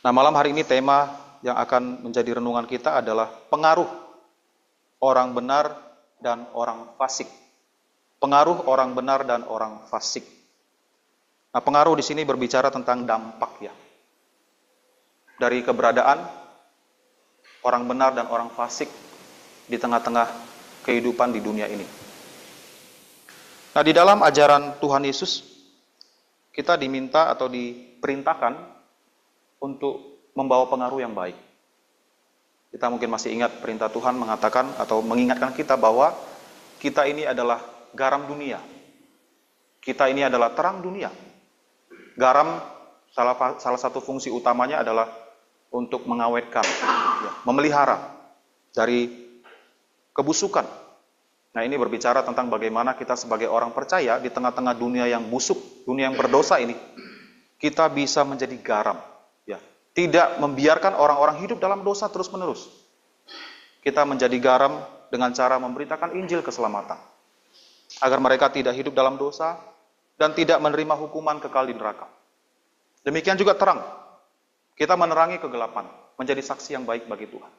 Nah, malam hari ini tema yang akan menjadi renungan kita adalah pengaruh orang benar dan orang fasik. Pengaruh orang benar dan orang fasik. Nah, pengaruh di sini berbicara tentang dampak ya. Dari keberadaan orang benar dan orang fasik di tengah-tengah kehidupan di dunia ini. Nah, di dalam ajaran Tuhan Yesus, kita diminta atau diperintahkan untuk membawa pengaruh yang baik. Kita mungkin masih ingat perintah Tuhan mengatakan atau mengingatkan kita bahwa kita ini adalah garam dunia. Kita ini adalah terang dunia. Garam salah satu fungsi utamanya adalah untuk mengawetkan, memelihara dari kebusukan. Nah, ini berbicara tentang bagaimana kita sebagai orang percaya di tengah-tengah dunia yang busuk, dunia yang berdosa ini, kita bisa menjadi garam. Ya, tidak membiarkan orang-orang hidup dalam dosa terus-menerus. Kita menjadi garam dengan cara memberitakan Injil keselamatan. Agar mereka tidak hidup dalam dosa dan tidak menerima hukuman kekal di neraka. Demikian juga terang. Kita menerangi kegelapan, menjadi saksi yang baik bagi Tuhan.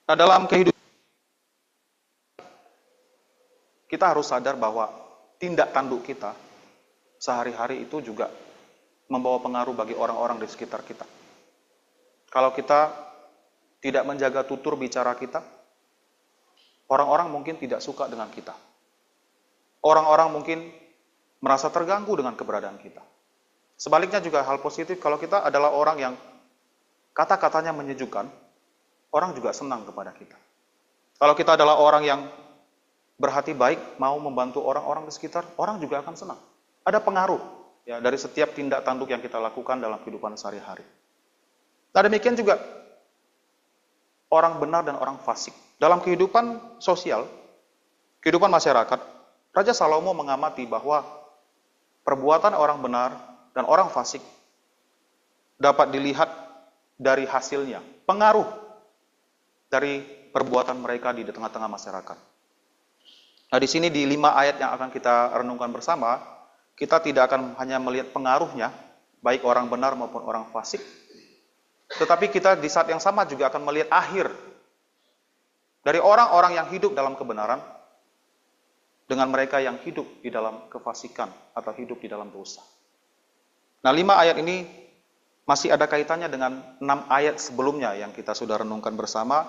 Nah, dalam kehidupan kita harus sadar bahwa tindak tanduk kita sehari-hari itu juga membawa pengaruh bagi orang-orang di sekitar kita. Kalau kita tidak menjaga tutur bicara kita, orang-orang mungkin tidak suka dengan kita. Orang-orang mungkin merasa terganggu dengan keberadaan kita. Sebaliknya juga hal positif, kalau kita adalah orang yang kata-katanya menyejukkan, orang juga senang kepada kita. Kalau kita adalah orang yang berhati baik, mau membantu orang-orang di sekitar, orang juga akan senang. Ada pengaruh ya dari setiap tindak tanduk yang kita lakukan dalam kehidupan sehari-hari. Nah, demikian juga orang benar dan orang fasik. Dalam kehidupan sosial, kehidupan masyarakat, Raja Salomo mengamati bahwa perbuatan orang benar dan orang fasik dapat dilihat dari hasilnya, pengaruh dari perbuatan mereka di tengah-tengah masyarakat. Nah, di sini di 5 ayat yang akan kita renungkan bersama, kita tidak akan hanya melihat pengaruhnya, baik orang benar maupun orang fasik, tetapi kita di saat yang sama juga akan melihat akhir dari orang-orang yang hidup dalam kebenaran dengan mereka yang hidup di dalam kefasikan atau hidup di dalam dosa. Nah, 5 ayat ini masih ada kaitannya dengan 6 ayat sebelumnya yang kita sudah renungkan bersama,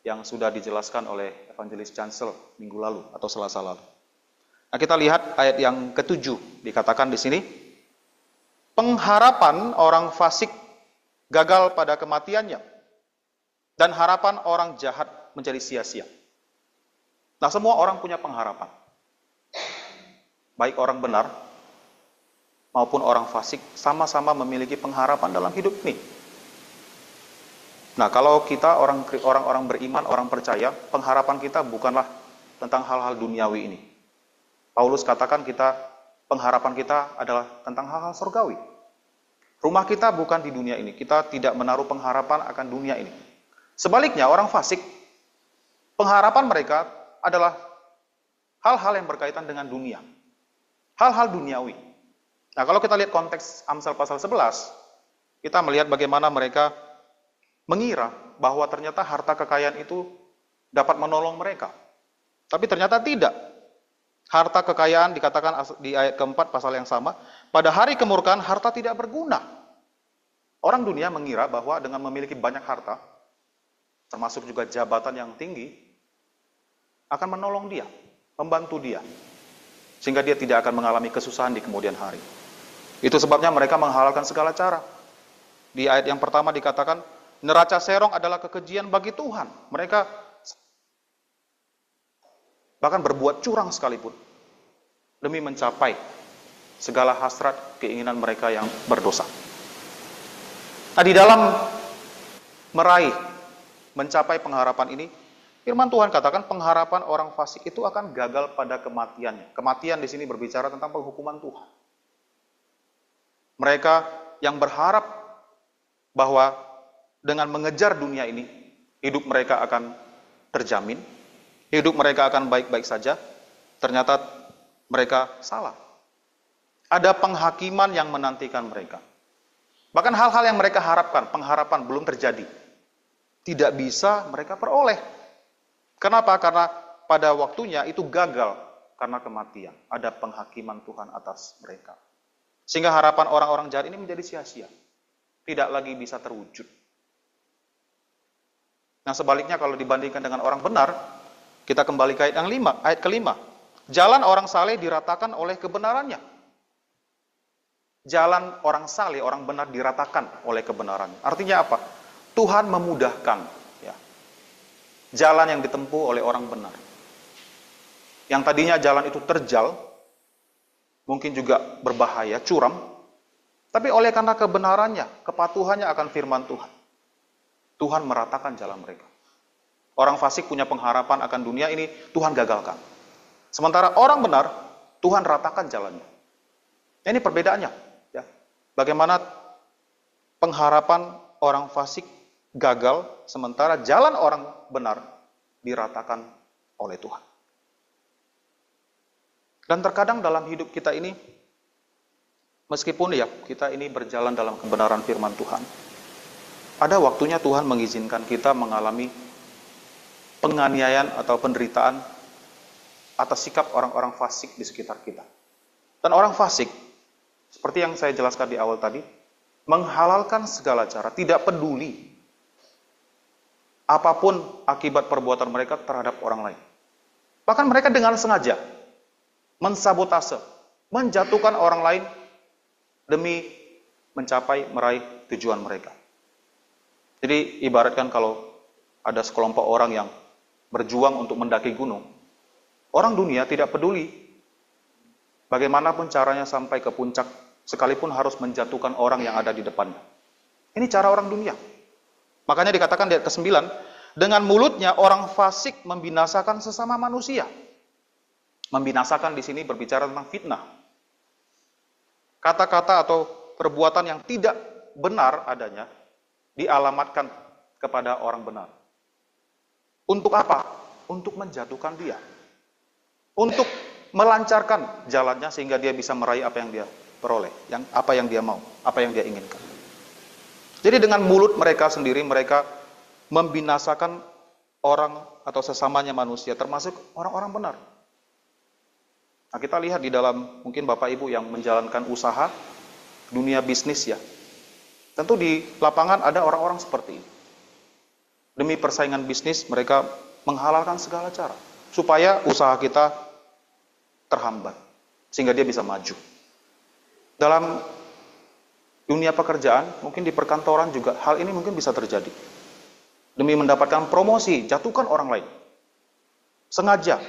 yang sudah dijelaskan oleh Evangelis Chancel minggu lalu atau Selasa lalu. Nah, kita lihat ayat yang ke-7, dikatakan di sini, pengharapan orang fasik gagal pada kematiannya, dan harapan orang jahat menjadi sia-sia. Nah, semua orang punya pengharapan. Baik orang benar maupun orang fasik sama-sama memiliki pengharapan dalam hidup ini. Nah, kalau kita orang-orang beriman, orang percaya, pengharapan kita bukanlah tentang hal-hal duniawi ini. Paulus katakan pengharapan kita adalah tentang hal-hal surgawi. Rumah kita bukan di dunia ini. Kita tidak menaruh pengharapan akan dunia ini. Sebaliknya, orang fasik, pengharapan mereka adalah hal-hal yang berkaitan dengan dunia. Hal-hal duniawi. Nah, kalau kita lihat konteks Amsal pasal 11, kita melihat bagaimana mereka mengira bahwa ternyata harta kekayaan itu dapat menolong mereka. Tapi ternyata tidak. Harta kekayaan dikatakan di ayat keempat pasal yang sama, pada hari kemurkaan harta tidak berguna. Orang dunia mengira bahwa dengan memiliki banyak harta, termasuk juga jabatan yang tinggi, akan menolong dia, membantu dia, sehingga dia tidak akan mengalami kesusahan di kemudian hari. Itu sebabnya mereka menghalalkan segala cara. Di ayat yang pertama dikatakan, neraca serong adalah kekejian bagi Tuhan. Mereka bahkan berbuat curang sekalipun demi mencapai segala hasrat keinginan mereka yang berdosa. Nah, di dalam mencapai pengharapan ini, firman Tuhan katakan pengharapan orang fasik itu akan gagal pada kematiannya. Kematian di sini berbicara tentang penghukuman Tuhan. Mereka yang berharap bahwa dengan mengejar dunia ini, hidup mereka akan terjamin, hidup mereka akan baik-baik saja, ternyata mereka salah. Ada penghakiman yang menantikan mereka. Bahkan hal-hal yang mereka harapkan, pengharapan belum terjadi. Tidak bisa mereka peroleh. Kenapa? Karena pada waktunya itu gagal karena kematian. Ada penghakiman Tuhan atas mereka. Sehingga harapan orang-orang jahat ini menjadi sia-sia. Tidak lagi bisa terwujud. Nah sebaliknya kalau dibandingkan dengan orang benar, kita kembali ke ayat kelima. Jalan orang saleh diratakan oleh kebenarannya. Jalan orang saleh, orang benar diratakan oleh kebenarannya. Artinya apa? Tuhan memudahkan ya, jalan yang ditempuh oleh orang benar. Yang tadinya jalan itu terjal, mungkin juga berbahaya, curam, tapi oleh karena kebenarannya, kepatuhannya akan firman Tuhan, Tuhan meratakan jalan mereka. Orang fasik punya pengharapan akan dunia ini, Tuhan gagalkan. Sementara orang benar, Tuhan ratakan jalannya. Ini perbedaannya. Ya. Bagaimana pengharapan orang fasik gagal, sementara jalan orang benar diratakan oleh Tuhan. Dan terkadang dalam hidup kita ini, meskipun ya kita ini berjalan dalam kebenaran firman Tuhan, ada waktunya Tuhan mengizinkan kita mengalami penganiayaan atau penderitaan atas sikap orang-orang fasik di sekitar kita. Dan orang fasik, seperti yang saya jelaskan di awal tadi, menghalalkan segala cara, tidak peduli apapun akibat perbuatan mereka terhadap orang lain. Bahkan mereka dengan sengaja mensabotase, menjatuhkan orang lain demi meraih tujuan mereka. Jadi ibaratkan kalau ada sekelompok orang yang berjuang untuk mendaki gunung, orang dunia tidak peduli bagaimanapun caranya sampai ke puncak, sekalipun harus menjatuhkan orang yang ada di depannya. Ini cara orang dunia. Makanya dikatakan di ayat ke-9, dengan mulutnya orang fasik membinasakan sesama manusia. Membinasakan di sini berbicara tentang fitnah. Kata-kata atau perbuatan yang tidak benar adanya dialamatkan kepada orang benar. Untuk apa? Untuk menjatuhkan dia. Untuk melancarkan jalannya sehingga dia bisa meraih apa yang dia peroleh, apa yang dia mau, apa yang dia inginkan. Jadi dengan mulut mereka sendiri, mereka membinasakan orang atau sesamanya manusia, termasuk orang-orang benar. Nah, kita lihat di dalam mungkin Bapak Ibu yang menjalankan usaha, dunia bisnis ya. Tentu di lapangan ada orang-orang seperti ini. Demi persaingan bisnis, mereka menghalalkan segala cara supaya usaha kita terhambat, sehingga dia bisa maju. Dalam dunia pekerjaan, mungkin di perkantoran juga hal ini mungkin bisa terjadi. Demi mendapatkan promosi, jatuhkan orang lain. Sengaja,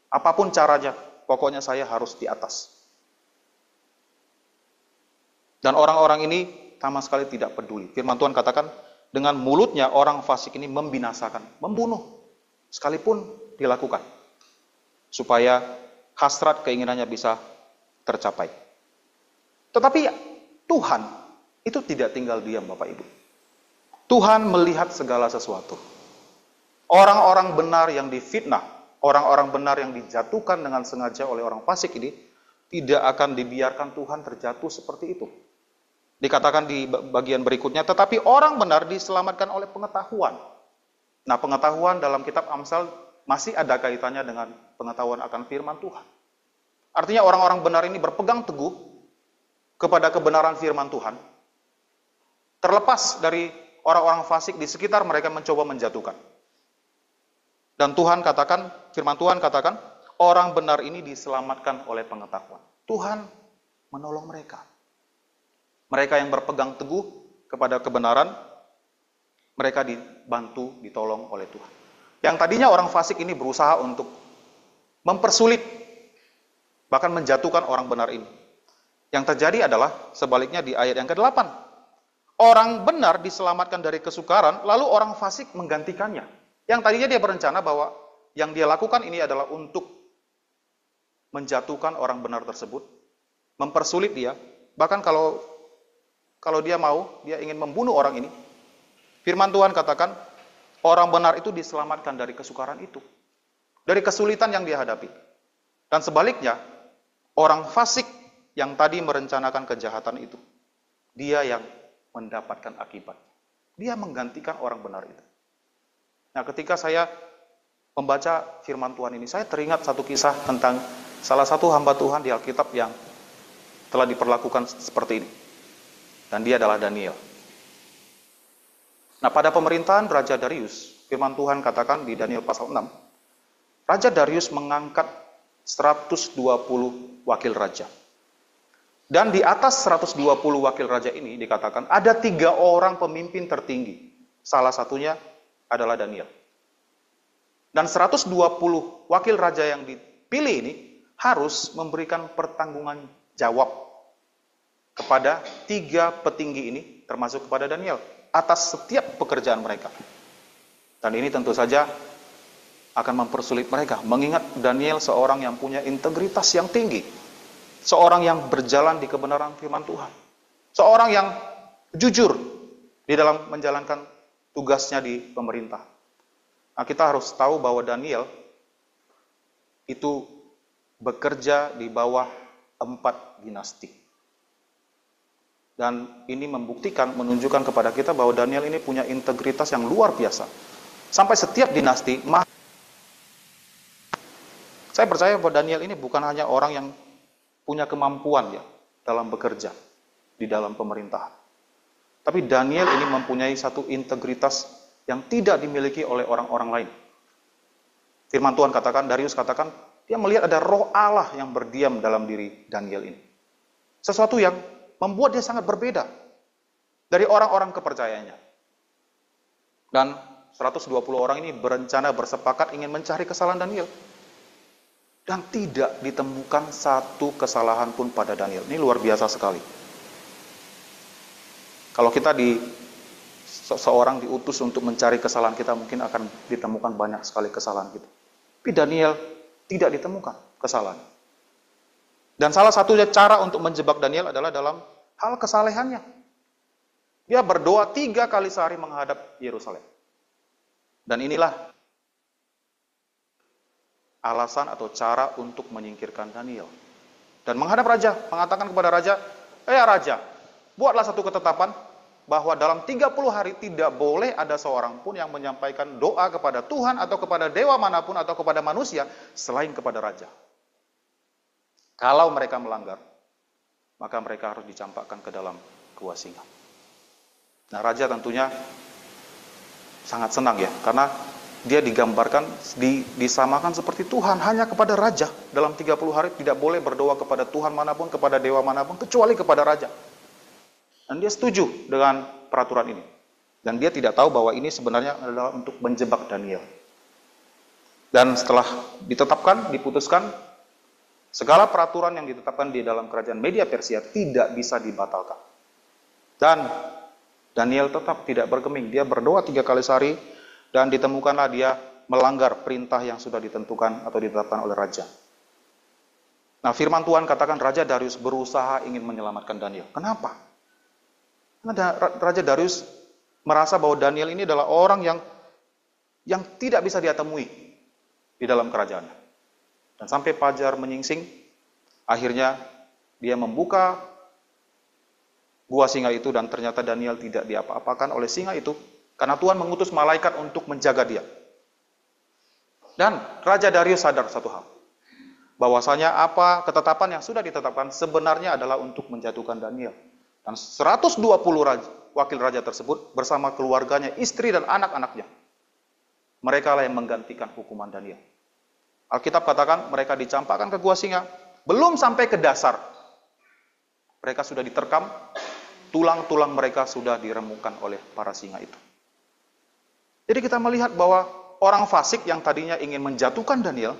apapun caranya, pokoknya saya harus di atas. Dan orang-orang ini sama sekali tidak peduli. Firman Tuhan katakan, dengan mulutnya orang fasik ini membinasakan, membunuh, sekalipun dilakukan, supaya hasrat keinginannya bisa tercapai. Tetapi Tuhan itu tidak tinggal diam, Bapak Ibu. Tuhan melihat segala sesuatu. Orang-orang benar yang difitnah, orang-orang benar yang dijatuhkan dengan sengaja oleh orang fasik ini, tidak akan dibiarkan Tuhan terjatuh seperti itu. Dikatakan di bagian berikutnya, tetapi orang benar diselamatkan oleh pengetahuan. Nah, pengetahuan dalam kitab Amsal masih ada kaitannya dengan pengetahuan akan firman Tuhan. Artinya orang-orang benar ini berpegang teguh kepada kebenaran firman Tuhan, terlepas dari orang-orang fasik di sekitar mereka mencoba menjatuhkan. Dan Tuhan katakan, firman Tuhan katakan, orang benar ini diselamatkan oleh pengetahuan. Tuhan menolong mereka. Mereka yang berpegang teguh kepada kebenaran, mereka dibantu, ditolong oleh Tuhan. Yang tadinya orang fasik ini berusaha untuk mempersulit, bahkan menjatuhkan orang benar ini. Yang terjadi adalah sebaliknya di ayat yang ke-8. Orang benar diselamatkan dari kesukaran, lalu orang fasik menggantikannya. Yang tadinya dia berencana bahwa yang dia lakukan ini adalah untuk menjatuhkan orang benar tersebut, mempersulit dia, bahkan kalau dia mau, dia ingin membunuh orang ini. Firman Tuhan katakan, orang benar itu diselamatkan dari kesukaran itu, dari kesulitan yang dia hadapi. Dan sebaliknya, orang fasik yang tadi merencanakan kejahatan itu, dia yang mendapatkan akibat. Dia menggantikan orang benar itu. Nah, ketika saya membaca firman Tuhan ini, saya teringat satu kisah tentang salah satu hamba Tuhan di Alkitab yang telah diperlakukan seperti ini. Dan dia adalah Daniel. Nah, pada pemerintahan Raja Darius, firman Tuhan katakan di Daniel pasal 6, Raja Darius mengangkat 120 wakil raja. Dan di atas 120 wakil raja ini dikatakan ada 3 orang pemimpin tertinggi. Salah satunya adalah Daniel. Dan 120 wakil raja yang dipilih ini harus memberikan pertanggungan jawab kepada 3 petinggi ini, termasuk kepada Daniel, atas setiap pekerjaan mereka. Dan ini tentu saja akan mempersulit mereka, mengingat Daniel seorang yang punya integritas yang tinggi. Seorang yang berjalan di kebenaran firman Tuhan. Seorang yang jujur di dalam menjalankan tugasnya di pemerintah. Nah, kita harus tahu bahwa Daniel itu bekerja di bawah 4 dinasti. Dan ini membuktikan, menunjukkan kepada kita bahwa Daniel ini punya integritas yang luar biasa. Sampai setiap dinasti, saya percaya bahwa Daniel ini bukan hanya orang yang punya kemampuan ya dalam bekerja di dalam pemerintahan. Tapi Daniel ini mempunyai satu integritas yang tidak dimiliki oleh orang-orang lain. Firman Tuhan katakan, Darius katakan, dia melihat ada roh Allah yang berdiam dalam diri Daniel ini. Sesuatu yang membuat dia sangat berbeda dari orang-orang kepercayaannya. Dan 120 orang ini berencana bersepakat ingin mencari kesalahan Daniel. Dan tidak ditemukan satu kesalahan pun pada Daniel. Ini luar biasa sekali. Kalau kita seorang diutus untuk mencari kesalahan kita, mungkin akan ditemukan banyak sekali kesalahan kita. Tapi Daniel tidak ditemukan kesalahan. Dan salah satunya cara untuk menjebak Daniel adalah dalam hal kesalehannya. Dia berdoa 3 kali sehari menghadap Yerusalem. Dan inilah alasan atau cara untuk menyingkirkan Daniel. Dan menghadap raja, mengatakan kepada raja, raja, buatlah satu ketetapan bahwa dalam 30 hari tidak boleh ada seorang pun yang menyampaikan doa kepada Tuhan atau kepada dewa manapun atau kepada manusia selain kepada raja. Kalau mereka melanggar, maka mereka harus dicampakkan ke dalam gua singa. Nah, raja tentunya sangat senang ya, karena dia digambarkan, disamakan seperti Tuhan, hanya kepada raja. Dalam 30 hari tidak boleh berdoa kepada Tuhan manapun, kepada dewa manapun, kecuali kepada raja. Dan dia setuju dengan peraturan ini. Dan dia tidak tahu bahwa ini sebenarnya adalah untuk menjebak Daniel. Dan setelah ditetapkan, diputuskan, segala peraturan yang ditetapkan di dalam kerajaan Media Persia tidak bisa dibatalkan. Dan Daniel tetap tidak bergeming. Dia berdoa 3 kali sehari, dan ditemukanlah dia melanggar perintah yang sudah ditentukan atau ditetapkan oleh raja. Nah, firman Tuhan katakan Raja Darius berusaha ingin menyelamatkan Daniel. Kenapa? Karena Raja Darius merasa bahwa Daniel ini adalah orang yang tidak bisa dia temui di dalam kerajaannya. Dan sampai fajar menyingsing, akhirnya dia membuka gua singa itu, dan ternyata Daniel tidak diapa-apakan oleh singa itu, karena Tuhan mengutus malaikat untuk menjaga dia. Dan Raja Darius sadar satu hal, bahwasanya apa ketetapan yang sudah ditetapkan sebenarnya adalah untuk menjatuhkan Daniel. Dan 120 wakil raja tersebut bersama keluarganya, istri dan anak-anaknya, mereka lah yang menggantikan hukuman Daniel. Alkitab katakan mereka dicampakkan ke gua singa, belum sampai ke dasar, mereka sudah diterkam, tulang-tulang mereka sudah diremukkan oleh para singa itu. Jadi kita melihat bahwa orang fasik yang tadinya ingin menjatuhkan Daniel,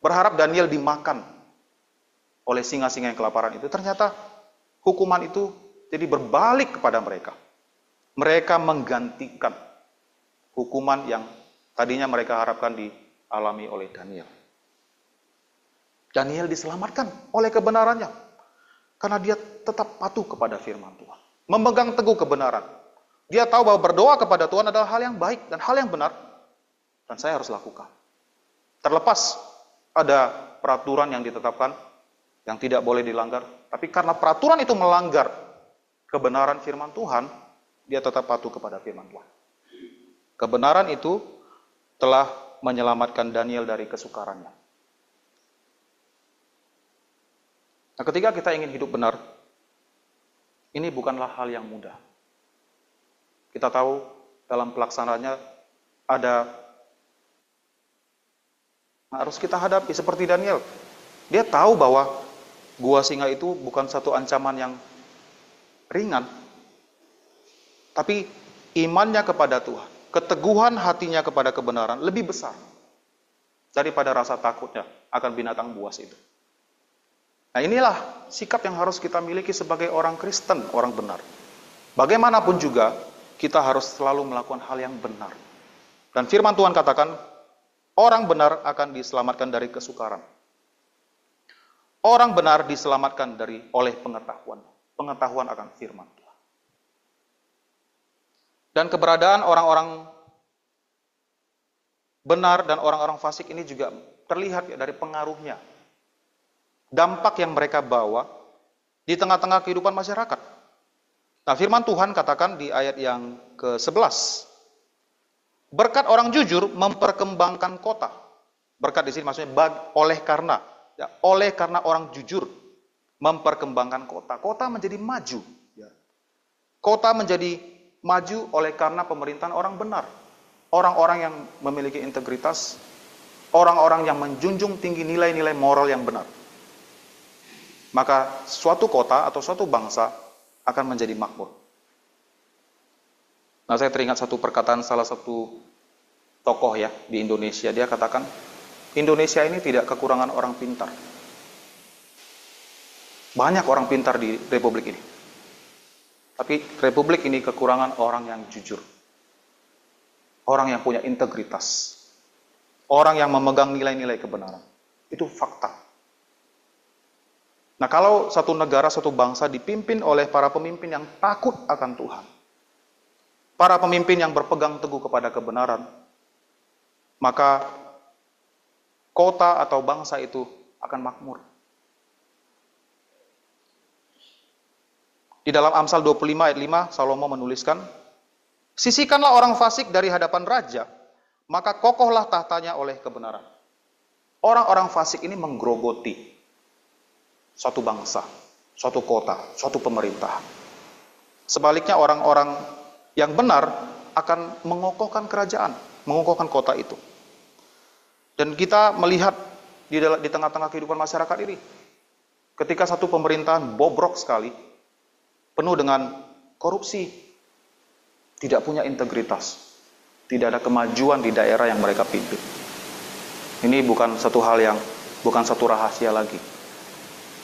berharap Daniel dimakan oleh singa-singa yang kelaparan itu, ternyata hukuman itu jadi berbalik kepada mereka. Mereka menggantikan hukuman yang tadinya mereka harapkan dialami oleh Daniel. Daniel diselamatkan oleh kebenarannya, karena dia tetap patuh kepada firman Tuhan, memegang teguh kebenaran. Dia tahu bahwa berdoa kepada Tuhan adalah hal yang baik dan hal yang benar, dan saya harus lakukan. Terlepas ada peraturan yang ditetapkan yang tidak boleh dilanggar, tapi karena peraturan itu melanggar kebenaran firman Tuhan, dia tetap patuh kepada firman Tuhan. Kebenaran itu telah menyelamatkan Daniel dari kesukarannya. Nah, ketika kita ingin hidup benar, ini bukanlah hal yang mudah. Kita tahu dalam pelaksanaannya ada harus kita hadapi seperti Daniel. Dia tahu bahwa gua singa itu bukan satu ancaman yang ringan. Tapi imannya kepada Tuhan, keteguhan hatinya kepada kebenaran lebih besar daripada rasa takutnya akan binatang buas itu. Nah, inilah sikap yang harus kita miliki sebagai orang Kristen, orang benar. Bagaimanapun juga, kita harus selalu melakukan hal yang benar. Dan firman Tuhan katakan, orang benar akan diselamatkan dari kesukaran. Orang benar diselamatkan oleh pengetahuan. Pengetahuan akan firman Tuhan. Dan keberadaan orang-orang benar dan orang-orang fasik ini juga terlihat dari pengaruhnya. Dampak yang mereka bawa di tengah-tengah kehidupan masyarakat. Nah, firman Tuhan katakan di ayat yang ke-11. Berkat orang jujur memperkembangkan kota. Berkat di sini maksudnya oleh karena orang jujur memperkembangkan kota. Kota menjadi maju. Kota menjadi maju oleh karena pemerintahan orang benar. Orang-orang yang memiliki integritas, orang-orang yang menjunjung tinggi nilai-nilai moral yang benar. Maka suatu kota atau suatu bangsa akan menjadi makmur. Nah, saya teringat satu perkataan salah satu tokoh ya di Indonesia. Dia katakan, Indonesia ini tidak kekurangan orang pintar. Banyak orang pintar di republik ini. Tapi republik ini kekurangan orang yang jujur. Orang yang punya integritas. Orang yang memegang nilai-nilai kebenaran. Itu fakta. Nah, kalau satu negara, satu bangsa dipimpin oleh para pemimpin yang takut akan Tuhan, para pemimpin yang berpegang teguh kepada kebenaran, maka kota atau bangsa itu akan makmur. Di dalam Amsal 25 ayat 5, Salomo menuliskan, sisihkanlah orang fasik dari hadapan raja, maka kokohlah tahtanya oleh kebenaran. Orang-orang fasik ini menggerogoti suatu bangsa, suatu kota, suatu pemerintahan. Sebaliknya orang-orang yang benar akan mengokohkan kerajaan, mengokohkan kota itu. Dan kita melihat di tengah-tengah kehidupan masyarakat ini, ketika satu pemerintahan bobrok sekali, penuh dengan korupsi, tidak punya integritas, tidak ada kemajuan di daerah yang mereka pimpin. Ini bukan satu rahasia lagi.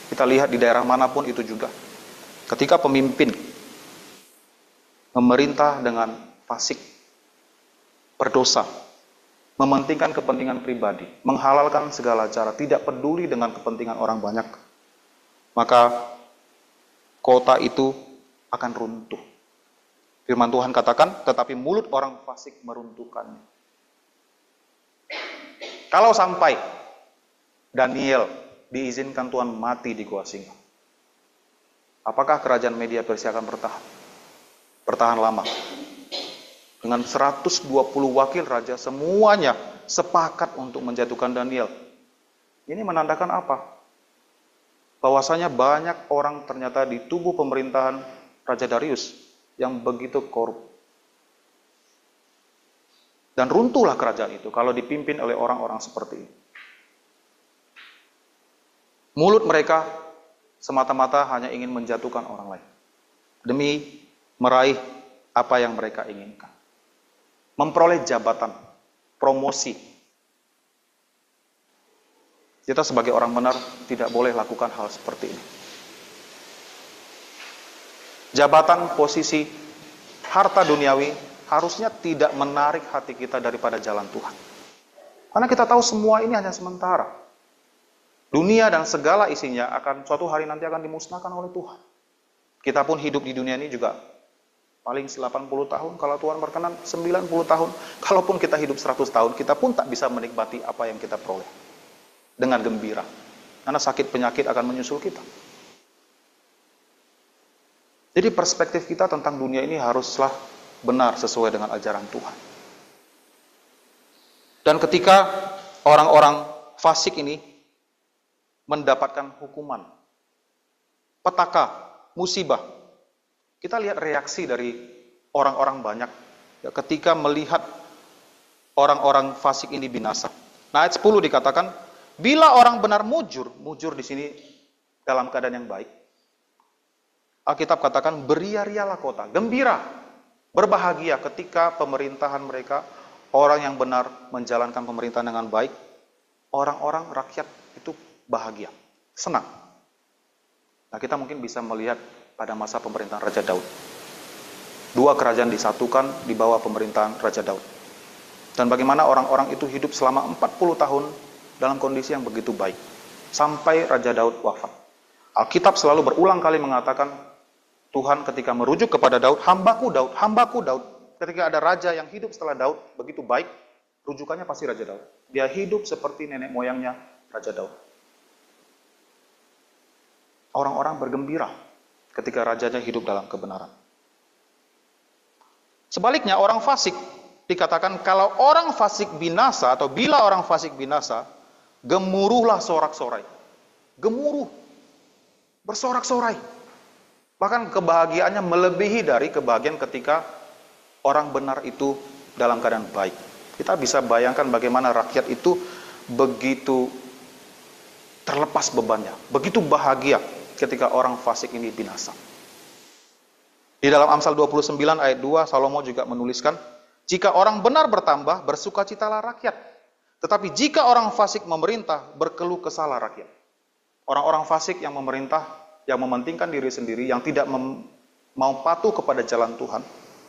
Kita lihat di daerah manapun itu juga. Ketika pemimpin memerintah dengan fasik, berdosa, mementingkan kepentingan pribadi, menghalalkan segala cara, tidak peduli dengan kepentingan orang banyak, maka kota itu akan runtuh. Firman Tuhan katakan, tetapi mulut orang fasik meruntuhkannya. Kalau sampai Daniel diizinkan Tuhan mati di gua singa, apakah kerajaan Media Persia akan bertahan? Bertahan lama. Dengan 120 wakil raja, semuanya sepakat untuk menjatuhkan Daniel. Ini menandakan apa? Bahwasanya banyak orang ternyata di tubuh pemerintahan Raja Darius yang begitu korup. Dan runtuhlah kerajaan itu kalau dipimpin oleh orang-orang seperti ini. Mulut mereka semata-mata hanya ingin menjatuhkan orang lain demi meraih apa yang mereka inginkan. Memperoleh jabatan, promosi. Kita sebagai orang benar tidak boleh lakukan hal seperti ini. Jabatan, posisi, harta duniawi harusnya tidak menarik hati kita daripada jalan Tuhan. Karena kita tahu semua ini hanya sementara. Dunia dan segala isinya akan suatu hari nanti akan dimusnahkan oleh Tuhan. Kita pun hidup di dunia ini juga paling 80 tahun, kalau Tuhan berkenan 90 tahun. Kalaupun kita hidup 100 tahun, kita pun tak bisa menikmati apa yang kita peroleh dengan gembira. Karena sakit penyakit akan menyusul kita. Jadi perspektif kita tentang dunia ini haruslah benar sesuai dengan ajaran Tuhan. Dan ketika orang-orang fasik ini mendapatkan hukuman, petaka, musibah, kita lihat reaksi dari orang-orang banyak ya, ketika melihat orang-orang fasik ini binasa. Nah, ayat 10 dikatakan, bila orang benar mujur di sini dalam keadaan yang baik. Alkitab katakan, beria-rialah kota, gembira, berbahagia ketika pemerintahan mereka, orang yang benar menjalankan pemerintahan dengan baik, orang-orang rakyat itu bahagia, senang. Nah, kita mungkin bisa melihat pada masa pemerintahan Raja Daud. Dua kerajaan disatukan di bawah pemerintahan Raja Daud. Dan bagaimana orang-orang itu hidup selama 40 tahun dalam kondisi yang begitu baik. Sampai Raja Daud wafat. Alkitab selalu berulang kali mengatakan, Tuhan ketika merujuk kepada Daud, hambaku Daud, hambaku Daud. Ketika ada raja yang hidup setelah Daud, begitu baik, rujukannya pasti Raja Daud. Dia hidup seperti nenek moyangnya Raja Daud. Orang-orang bergembira ketika rajanya hidup dalam kebenaran. Sebaliknya orang fasik, dikatakan kalau orang fasik binasa atau bila orang fasik binasa, gemuruhlah sorak-sorai. Gemuruh, bersorak-sorai. Bahkan kebahagiaannya melebihi dari kebahagiaan ketika orang benar itu dalam keadaan baik. Kita bisa bayangkan bagaimana rakyat itu begitu terlepas bebannya, begitu bahagia ketika orang fasik ini binasa. Di dalam Amsal 29 ayat 2, Salomo juga menuliskan, jika orang benar bertambah, bersukacitalah rakyat. Tetapi jika orang fasik memerintah, berkeluh kesahlah rakyat. Orang-orang fasik yang memerintah, yang mementingkan diri sendiri, yang tidak mau patuh kepada jalan Tuhan,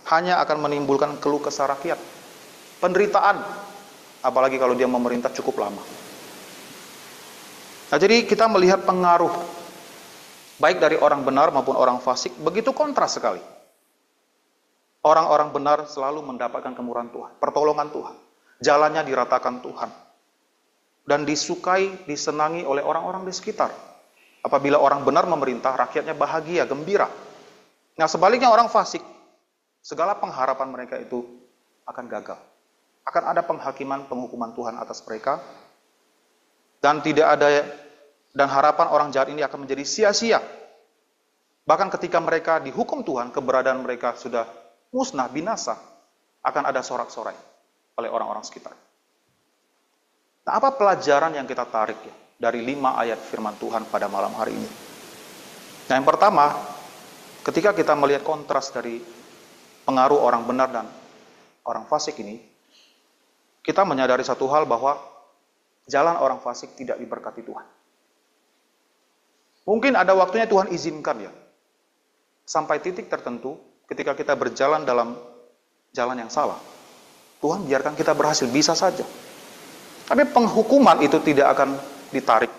hanya akan menimbulkan keluh kesah rakyat. Penderitaan, apalagi kalau dia memerintah cukup lama. Nah, jadi kita melihat pengaruh baik dari orang benar maupun orang fasik, begitu kontras sekali. Orang-orang benar selalu mendapatkan kemurahan Tuhan, pertolongan Tuhan. Jalannya diratakan Tuhan. Dan disukai, disenangi oleh orang-orang di sekitar. Apabila orang benar memerintah, rakyatnya bahagia, gembira. Nah, sebaliknya orang fasik, segala pengharapan mereka itu akan gagal. Akan ada penghakiman, penghukuman Tuhan atas mereka. Dan dan harapan orang jahat ini akan menjadi sia-sia. Bahkan ketika mereka dihukum Tuhan, keberadaan mereka sudah musnah, binasa, akan ada sorak-sorai oleh orang-orang sekitar. Nah, apa pelajaran yang kita tarik ya dari 5 ayat firman Tuhan pada malam hari ini? Nah, yang pertama, ketika kita melihat kontras dari pengaruh orang benar dan orang fasik ini, kita menyadari satu hal bahwa jalan orang fasik tidak diberkati Tuhan. Mungkin ada waktunya Tuhan izinkan ya, sampai titik tertentu ketika kita berjalan dalam jalan yang salah, Tuhan biarkan kita berhasil, bisa saja. Tapi penghukuman itu tidak akan ditarik.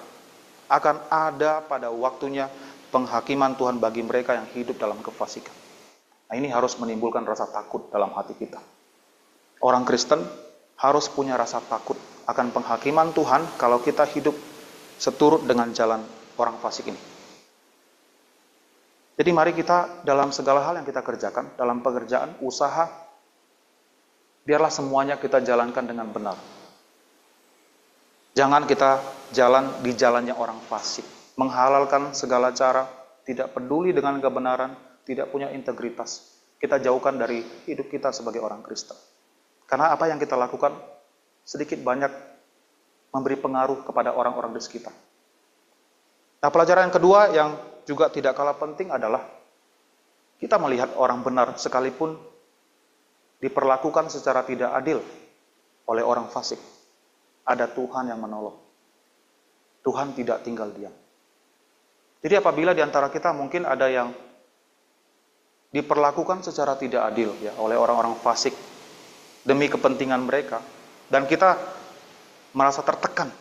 Akan ada pada waktunya penghakiman Tuhan bagi mereka yang hidup dalam kefasikan. Nah, ini harus menimbulkan rasa takut dalam hati kita. Orang Kristen harus punya rasa takut akan penghakiman Tuhan kalau kita hidup seturut dengan jalan orang fasik ini. Jadi mari kita dalam segala hal yang kita kerjakan, dalam pekerjaan, usaha, biarlah semuanya kita jalankan dengan benar. Jangan kita jalan di jalannya orang fasik, menghalalkan segala cara, tidak peduli dengan kebenaran, tidak punya integritas. Kita jauhkan dari hidup kita sebagai orang Kristen. Karena apa yang kita lakukan sedikit banyak memberi pengaruh kepada orang-orang di sekitar. Nah, pelajaran yang kedua yang juga tidak kalah penting adalah kita melihat orang benar sekalipun diperlakukan secara tidak adil oleh orang fasik. Ada Tuhan yang menolong. Tuhan tidak tinggal diam. Jadi apabila di antara kita mungkin ada yang diperlakukan secara tidak adil ya oleh orang-orang fasik demi kepentingan mereka, dan kita merasa tertekan,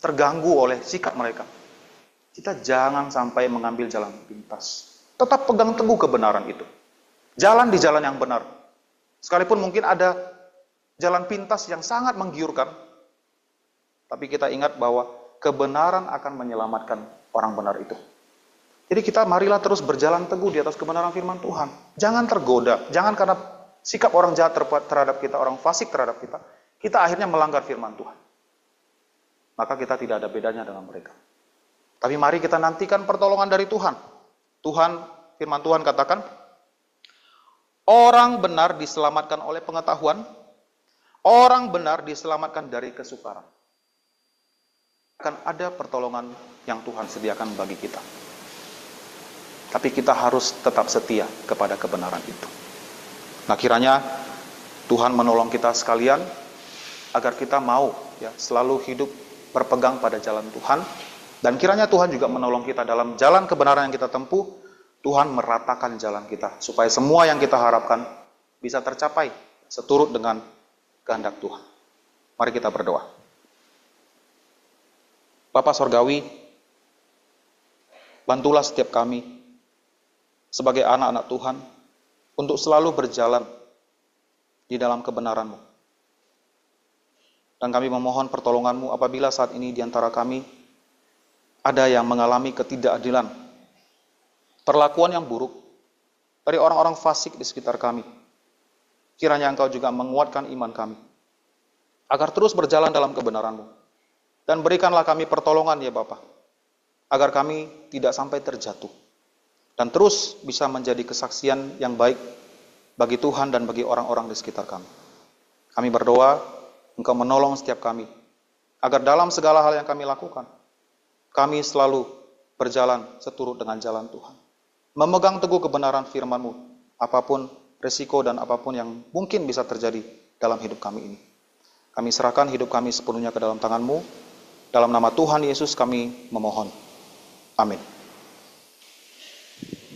terganggu oleh sikap mereka, kita jangan sampai mengambil jalan pintas. Tetap pegang teguh kebenaran itu. Jalan di jalan yang benar. Sekalipun mungkin ada jalan pintas yang sangat menggiurkan, tapi kita ingat bahwa kebenaran akan menyelamatkan orang benar itu. Jadi kita marilah terus berjalan teguh di atas kebenaran firman Tuhan. Jangan tergoda, jangan karena sikap orang jahat terhadap kita, orang fasik terhadap kita, kita akhirnya melanggar firman Tuhan. Maka kita tidak ada bedanya dengan mereka. Tapi mari kita nantikan pertolongan dari Tuhan. Firman Tuhan katakan, orang benar diselamatkan oleh pengetahuan, orang benar diselamatkan dari kesukaran. Akan ada pertolongan yang Tuhan sediakan bagi kita. Tapi kita harus tetap setia kepada kebenaran itu. Nah, kiranya Tuhan menolong kita sekalian agar kita mau selalu hidup berpegang pada jalan Tuhan. Dan kiranya Tuhan juga menolong kita dalam jalan kebenaran yang kita tempuh. Tuhan meratakan jalan kita supaya semua yang kita harapkan bisa tercapai seturut dengan kehendak Tuhan. Mari kita berdoa. Bapa Sorgawi, bantulah setiap kami sebagai anak-anak Tuhan untuk selalu berjalan di dalam kebenaran-Mu. Dan kami memohon pertolongan-Mu apabila saat ini di antara kami ada yang mengalami ketidakadilan, perlakuan yang buruk dari orang-orang fasik di sekitar kami. Kiranya Engkau juga menguatkan iman kami, agar terus berjalan dalam kebenaran-Mu. Dan berikanlah kami pertolongan ya Bapa, agar kami tidak sampai terjatuh. Dan terus bisa menjadi kesaksian yang baik bagi Tuhan dan bagi orang-orang di sekitar kami. Kami berdoa, Engkau menolong setiap kami, agar dalam segala hal yang kami lakukan, kami selalu berjalan seturut dengan jalan Tuhan. Memegang teguh kebenaran firman-Mu, apapun risiko dan apapun yang mungkin bisa terjadi dalam hidup kami ini. Kami serahkan hidup kami sepenuhnya ke dalam tangan-Mu. Dalam nama Tuhan Yesus kami memohon. Amin.